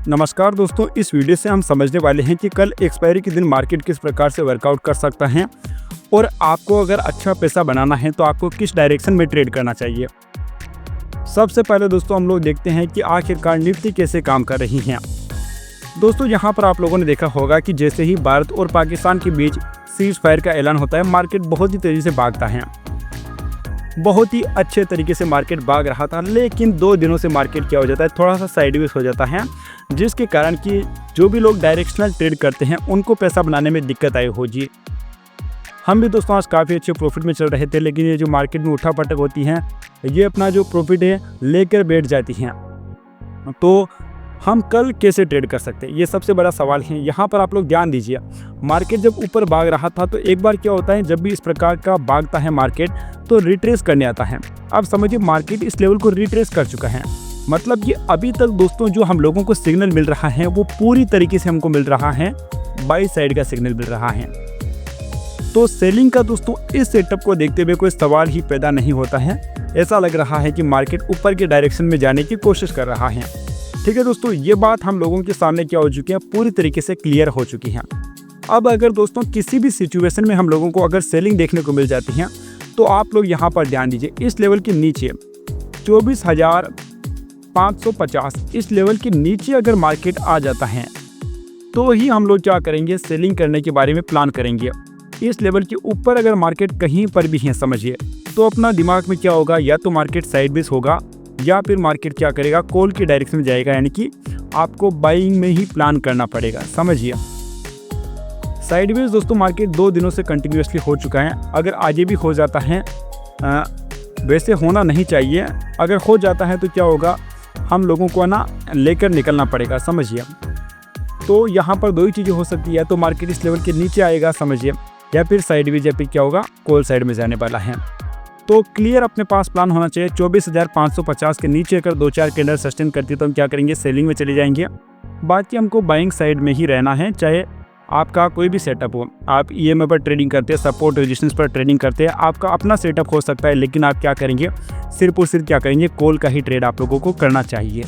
नमस्कार दोस्तों, इस वीडियो से हम समझने वाले हैं कि कल एक्सपायरी के दिन मार्केट किस प्रकार से वर्कआउट कर सकता है और आपको अगर अच्छा पैसा बनाना है तो आपको किस डायरेक्शन में ट्रेड करना चाहिए। सबसे पहले दोस्तों हम लोग देखते हैं कि आखिरकार निफ्टी कैसे काम कर रही हैं। दोस्तों यहाँ पर आप लोगों ने देखा होगा कि जैसे ही भारत और पाकिस्तान के बीच सीज फायर का ऐलान होता है, मार्केट बहुत ही तेज़ी से भागता है। बहुत ही अच्छे तरीके से मार्केट भाग रहा था, लेकिन 2 दिनों से मार्केट क्या हो जाता है, थोड़ा सा साइडवेज हो जाता है, जिसके कारण कि जो भी लोग डायरेक्शनल ट्रेड करते हैं उनको पैसा बनाने में दिक्कत आई हो जी। हम भी दोस्तों आज काफ़ी अच्छे प्रॉफिट में चल रहे थे, लेकिन ये जो मार्केट में उठा पटक होती हैं ये अपना जो प्रॉफिट है लेकर बैठ जाती हैं। तो हम कल कैसे ट्रेड कर सकते हैं, ये सबसे बड़ा सवाल है। यहाँ पर आप लोग ध्यान दीजिए, मार्केट जब ऊपर भाग रहा था तो एक बार क्या होता है, जब भी इस प्रकार का भागता है मार्केट तो रिट्रेस करने आता है। अब समझिए मार्केट इस लेवल को रिट्रेस कर चुका है, मतलब कि अभी तक दोस्तों जो हम लोगों को सिग्नल मिल रहा है वो पूरी तरीके से हमको मिल रहा है, बाई साइड का सिग्नल मिल रहा है। तो सेलिंग का दोस्तों इस सेटअप को देखते हुए कोई सवाल ही पैदा नहीं होता है। ऐसा लग रहा है कि मार्केट ऊपर के डायरेक्शन में जाने की कोशिश कर रहा है। ठीक है दोस्तों, ये बात हम लोगों के सामने क्या हो चुकी है, पूरी तरीके से क्लियर हो चुकी है। अब अगर दोस्तों किसी भी सिचुएशन में हम लोगों को अगर सेलिंग देखने को मिल जाती है तो आप लोग यहाँ पर ध्यान दीजिए, इस लेवल के नीचे 24,550 इस लेवल के नीचे अगर मार्केट आ जाता है तो ही हम लोग क्या करेंगे, सेलिंग करने के बारे में प्लान करेंगे। इस लेवल के ऊपर अगर मार्केट कहीं पर भी है समझिए, तो अपना दिमाग में क्या होगा, या तो मार्केट साइडवेज होगा या फिर मार्केट क्या करेगा, कॉल की डायरेक्शन में जाएगा, यानी कि आपको बाइंग में ही प्लान करना पड़ेगा। समझिए साइडवेज दोस्तों मार्केट 2 दिनों से कंटिन्यूसली हो चुका है। अगर आगे भी हो जाता है, वैसे होना नहीं चाहिए, अगर हो जाता है तो क्या होगा, हम लोगों को ना लेकर निकलना पड़ेगा। समझिए तो यहाँ पर 2 ही चीज़ें हो सकती है, या तो मार्केट इस लेवल के नीचे आएगा समझिए, या फिर साइडवेज, या फिर क्या होगा, कॉल साइड में जाने वाला है। तो क्लियर अपने पास प्लान होना चाहिए। 24,550 के नीचे अगर 2-4 कैंडल सस्टेन करती है तो हम क्या करेंगे, सेलिंग में चले जाएंगे। बाकी हमको बाइंग साइड में ही रहना है, चाहे आपका कोई भी सेटअप हो। आप ईएमए पर ट्रेडिंग करते हैं, सपोर्ट रेजिस्टेंस पर ट्रेडिंग करते हैं, आपका अपना सेटअप हो सकता है, लेकिन आप क्या करेंगे, सिर्फ और सिर्फ क्या करेंगे, कॉल का ही ट्रेड आप लोगों को करना चाहिए।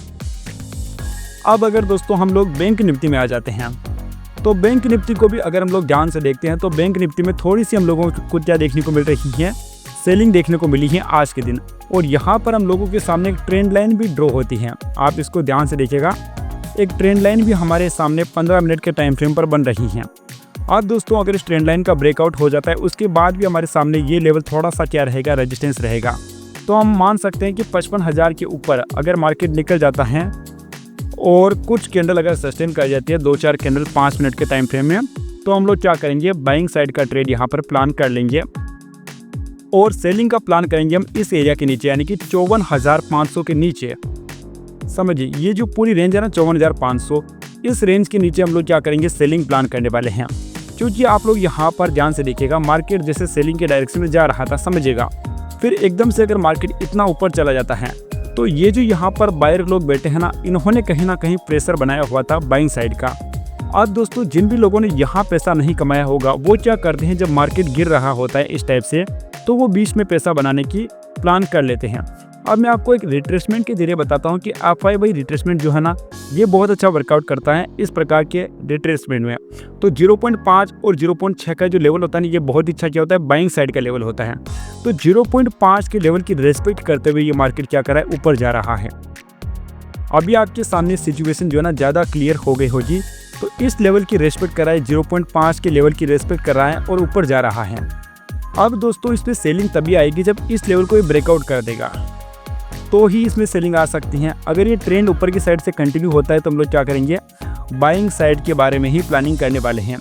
अब अगर दोस्तों हम लोग बैंक निफ्टी में आ जाते हैं, तो बैंक निफ्टी को भी अगर हम लोग ध्यान से देखते हैं तो बैंक निफ्टी में थोड़ी सी हम लोगों को क्या देखने को मिल रही है, सेलिंग देखने को मिली है आज के दिन। और यहाँ पर हम लोगों के सामने एक ट्रेंड लाइन भी ड्रॉ होती है, आप इसको ध्यान से देखिएगा। एक ट्रेंड लाइन भी हमारे सामने 15 मिनट के टाइम फ्रेम पर बन रही है। अब दोस्तों अगर इस ट्रेंड लाइन का ब्रेकआउट हो जाता है, उसके बाद भी हमारे सामने ये लेवल थोड़ा सा क्या रहेगा, रेजिस्टेंस रहेगा। तो हम मान सकते हैं कि 55,000 के ऊपर अगर मार्केट निकल जाता है और कुछ कैंडल अगर सस्टेन कर जाती है, 2-4 कैंडल 5 मिनट के टाइम फ्रेम में, तो हम लोग क्या करेंगे, बाइंग साइड का ट्रेड यहाँ पर प्लान कर लेंगे और सेलिंग का प्लान करेंगे हम इस एरिया के नीचे, यानी कि 54,500 के नीचे। समझिए ये जो पूरी रेंज है ना 54,500, इस रेंज के नीचे हम लोग क्या करेंगे, सेलिंग प्लान करने वाले हैं। क्योंकि आप लोग यहाँ पर ध्यान से देखिएगा, मार्केट जैसे सेलिंग के डायरेक्शन में जा रहा था समझिएगा, फिर एकदम से अगर मार्केट इतना ऊपर चला जाता है तो ये जो यहाँ पर बायर लोग बैठे हैं ना, इन्होंने कहीं ना कहीं प्रेशर बनाया हुआ था बाइंग साइड का। अब दोस्तों जिन भी लोगों ने यहाँ पैसा नहीं कमाया होगा वो क्या करते हैं, जब मार्केट गिर रहा होता है इस टाइप से, तो वो बीच में पैसा बनाने की प्लान कर लेते हैं। अब मैं आपको एक रिट्रेसमेंट के जरिए बताता हूँ कि FIY रिट्रेसमेंट जो है ना, ये बहुत अच्छा वर्कआउट करता है इस प्रकार के रिट्रेसमेंट में। तो 0.5 और 0.6 का जो लेवल होता है ना, ये बहुत अच्छा क्या होता है, बाइंग साइड का लेवल होता है। तो 0.5 के लेवल की रेस्पेक्ट करते हुए ये मार्केट क्या कर रहा है, ऊपर जा रहा है। अभी आपके सामने सिचुएशन जो है ना ज़्यादा क्लियर हो गई होगी। तो इस लेवल की रेस्पेक्ट कर रहा है, 0.5 के लेवल की रेस्पेक्ट कर रहा है और ऊपर जा रहा है। अब दोस्तों इसमें सेलिंग तभी आएगी जब इस लेवल को ये ब्रेकआउट कर देगा, तो ही इसमें सेलिंग आ सकती है। अगर ये ट्रेंड ऊपर की साइड से कंटिन्यू होता है तो हम लोग क्या करेंगे, बाइंग साइड के बारे में ही प्लानिंग करने वाले हैं।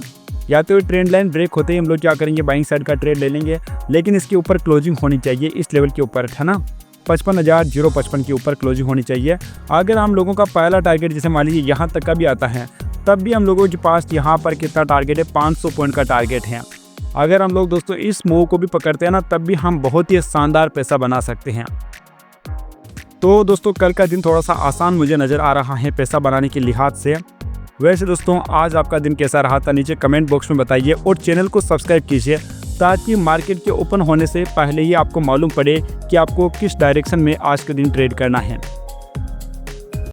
या तो ये ट्रेंड लाइन ब्रेक होते ही हम लोग क्या करेंगे, बाइंग साइड का ट्रेड ले लेंगे, लेकिन इसके ऊपर क्लोजिंग होनी चाहिए इस लेवल के ऊपर, है ना, 55,055 के ऊपर क्लोजिंग होनी चाहिए। अगर हम लोगों का पहला टारगेट जैसे मान लीजिए यहाँ तक का भी आता है, तब भी हम लोगों के पास यहाँ पर कितना टारगेट है, 500 पॉइंट का टारगेट है। अगर हम लोग दोस्तों इस मूव को भी पकड़ते हैं ना, तब भी हम बहुत ही शानदार पैसा बना सकते हैं। तो दोस्तों कल का दिन थोड़ा सा आसान मुझे नज़र आ रहा है पैसा बनाने के लिहाज से। वैसे दोस्तों आज आपका दिन कैसा रहा था, नीचे कमेंट बॉक्स में बताइए और चैनल को सब्सक्राइब कीजिए, ताकि मार्केट के ओपन होने से पहले ही आपको मालूम पड़े कि आपको किस डायरेक्शन में आज के दिन ट्रेड करना है।